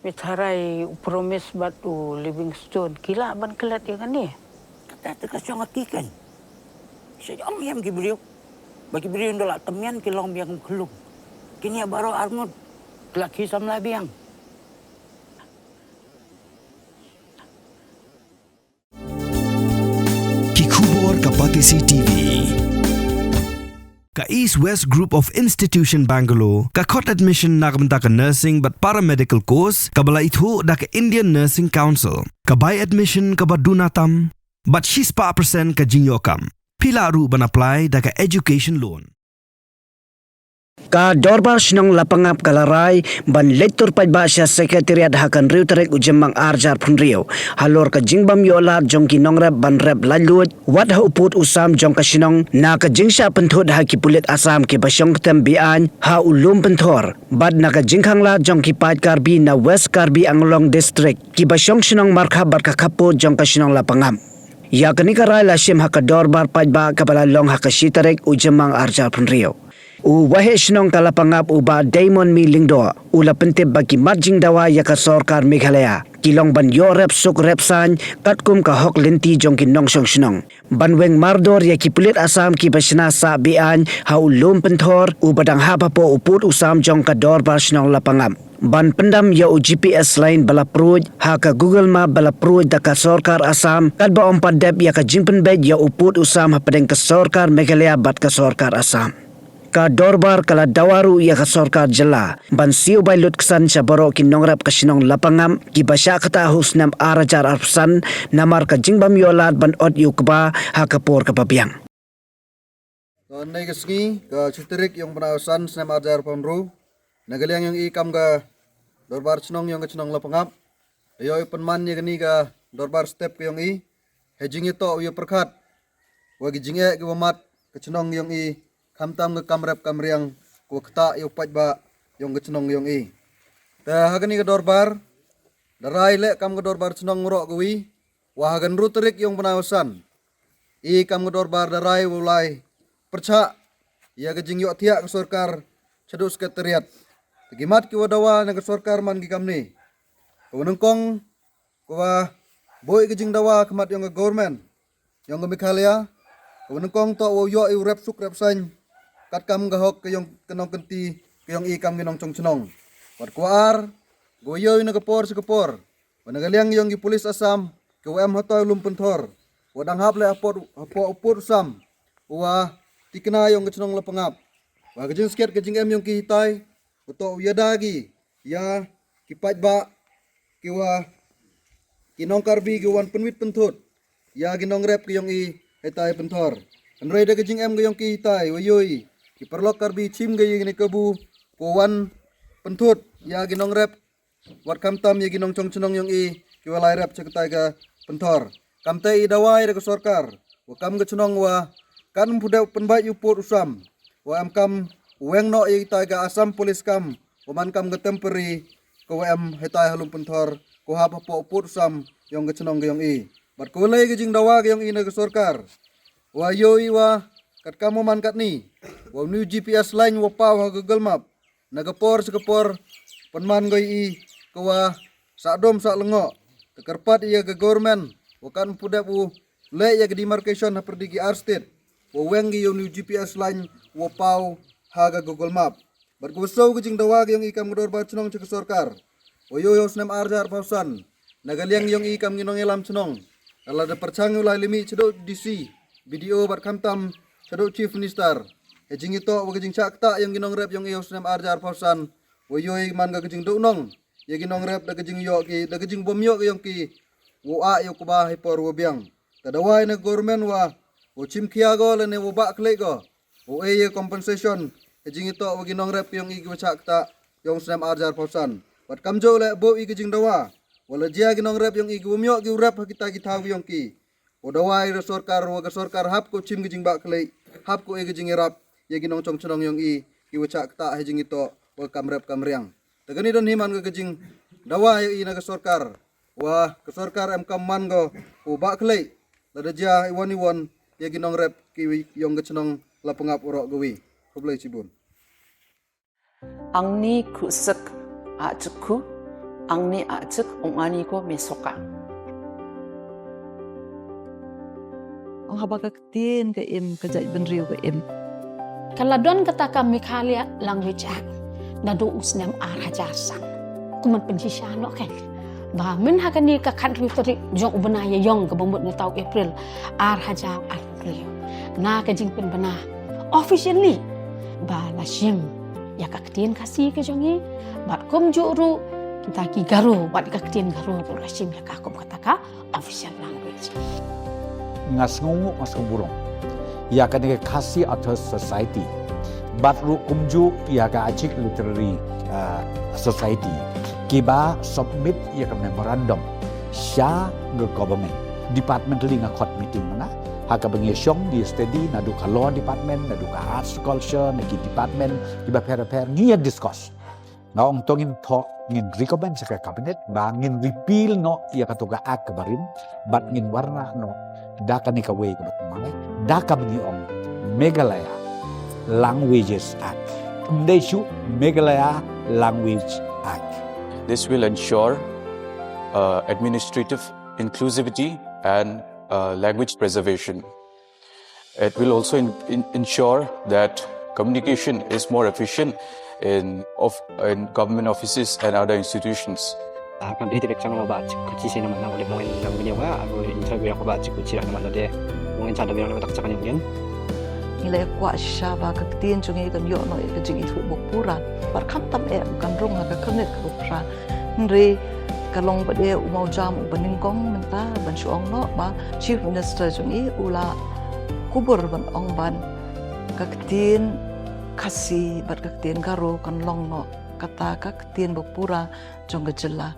Mitharay promise batu Livingstone. Kila ban kelat ya kan ni? Kata terkasih ngatikan. Saya am beliau. Bagi beliau ndola temian kilong biang kelung. Kini baru armut laki samla biang. Kikubor Kapatisi TV. Ka East West Group of Institution Bangalore, ka kot admission nakamta ka nursing but paramedical course, ka bala ithu da ka Indian Nursing Council, ka buy admission ka badunatam, but 6% ka jinyokam. Pila ru ban apply da ka education loan. Ka dorbar sinong lapangap kalaray ban lektor pajba siya sekretariat hakan riu terek ujemang arjar pun riu halor ka jingbam yola jong ki nongrep ban rep lalut wat ha uput usam jong ka sinong na ka jingsha penthut ha ki pulit asam ki basyong tem bian ha ulum penthor bad na ka jingkhang la jong ki paj karbi na west karbi anglong district ki basyong sinong markha bar ka kapo jong ka sinong lapangap ya kani karay la sim ha ka dorbar pajba kapala long ha ka sitarek ujemang arjar pun riu wahe sinong kalapangap uba Damon Milingdo ula pentip bagi marjing dawa ya ka sorkar Meghalaya kilong ban yo rep suk rep san katkum ka hok lenti jong ki nong song sinong banweng mardor ya ki pulit asam ki basna sa bian ha ulum penthor ubadang hapa po uput usam jong ka dor bar sinong lapangap ban pendam ya GPS lain bala pruj ha ka Google Map bala pruj da ka sorkar asam kad ba ompat dep ya ka jingpen bed ya uput usam ha pedeng ka sorkar Meghalaya bat ka sorkar asam ka dorbar kala dawaru ya ka sorkar jela ban siu bay lut kesan sa baro ki nongrap ka sinong lapangam ki basya kata hus nam arajar arpsan namar ka jingbam yolat ban od yu kba ha kapor ka pabiang Nay kasngi ka chiterik yung penausan snam arajar pamru nagaliang yung ikam ka dorbar sinong yung ka sinong lapangap ayo penman ya gani ka dorbar step ka yung hejing ito yu perkat wagi jinge ki wamat ka sinong yung kamtam ke kamrep kamriang ko kta yo pajba yung gecnong yung ta hagani ke dorbar darai le kam ke dorbar cnong ngro gwi wa hagan ruterik yung penausan kam ke dorbar darai ulai perca ya ke jing yo tiak ke sorkar cedus ke teriat gimat ki wadawa na ke sorkar man gi kamni ko nengkong ko wa boy ke jing dawa kemat yung ke government yung ke Meghalaya ko nengkong to wo yo rep suk rep san kat kam gahok kayong kenong kenti kayong ikam ginong chong chnong wat kuar goyoy na kapor sa kapor wanagaliang yung gipulis asam kawem hatoy lumpunthor wadang haple apor upur sam wa tikna yung gachnong lapangap wa gajing sket gajing em yung kihitay uto yadagi ya kipajba kiwa kinong karbi giwan penwit penthut ya ginong rep kayong hitay penthor anray da gajing em gayong kihitay wayoy kiperlok karbi chim gay ni kabu kuwan pentut ya ginong rep wat kamtam ya ginong chong chnong yung kiwalai rep cektai ka pentor kamtai dawai da sorkar wa kam ga chnong wa kan puda penbai upur usam wa am kam weng no tai ga asam polis kam wa man kam ga temporary ko am hetai halum pentor ko ha po upur usam yung ga chnong yung bat ko lay ga jing dawa ga yung na ga sorkar wa yoi wa kat kamu man kat ni wa new GPS line wa pa wa Google Map nagapor sa kapor panman goy kawa sa dom sa lengo tekarpat iya ga government wa kan puda bu le ya ga demarcation ha perdigi state wa wengi yung new GPS line wa pa ha ga Google Map bar ko so ga jing dawa yung ikam godor ba chnong sa sorkar wa yo snam arjar pausan nagaliang yung ikam ginong elam chnong ala da perchang ulai limi chedo DC video bar kamtam Shadow Chief Minister, ejing ito wag ejing sakta yung ginong rep yung iyos nam arjar pausan, wayoy man ga ejing dunong, ya ginong rep da ejing yo ki da ejing bomyo yung ki wa yo kuba hipor wabiang. Tadaway na government wa chim kiago le ne wa kle go. O ye compensation, ejing ito wag ginong rep yung igi sakta yung nam arjar pausan. Wat kamjo le bo igi ejing dawa. Wala jia ginong rep yung igi bomyo gi rep kita yung ki. Odawai ra sorkar hap ko chim gijing ba klei hap ko e gijing erap ye ginong chong chonong yung kiwacha kta hejing ito wa kamrep kamriang tagani don himan ga gijing dawa ye na ga sorkar wa ka sorkar am kamman go u ba klei ladaja iwan ye ginong rep ki yung gachnong lapangap uro gawi kublai cibun angni krusak a chukku ang ni acik ong ani ko mesoka. Ang habagaktin ka kajay benriu ka Kaladon kata kami Kalia Language Act na doos nem arajasan. Kuman pensisyano kan. Ba men hakani ka country tari jong ubenaya yong kabambut ni tau April arhaja April. Na kajing pen bana officially ba lasim ya kaktin kasih ke jongi bat kom juru kita ki garu bat kaktin garu tu lasim ya kakom kataka official language. Ngas ngungu mas kumburong. Ya kan kasih atau society. Bat ru kumju ya ka acik literary society. Kiba submit ya ka memorandum. Sya ke government. Department li ngakot meeting mana. Haka bengyesong di study nadu ka law department, nadu ka arts culture, nagi department, kiba per ngia discuss. Ngaong tongin to ngin recommend sa cabinet, ba ngin repeal no ya katuga ak kabarin, bat ngin warna no daka ni kaway kabat mangay, daka bengyong Meghalaya Languages Act. Mdeshu Meghalaya Language Act. This will ensure administrative inclusivity and language preservation. It will also ensure that communication is more efficient in government offices and other institutions. Kan dia tidak sangat baca kunci sini mana boleh mungkin yang beliau aku interview aku baca kunci yang mana dia mungkin cara beliau nak cakap yang lain. Nilai kuat syaba kaktin jungi kan yo no ka jing itu bokuran. Barkam tam kan rong ka kanet ka bokuran. Nri kalong bade umau jam ubaningkong menta ban suong no ba chief minister jungi ula kubur ban ong ban kaktin kasi bat kaktin garo kan long no kata kaktin bopura jong gejela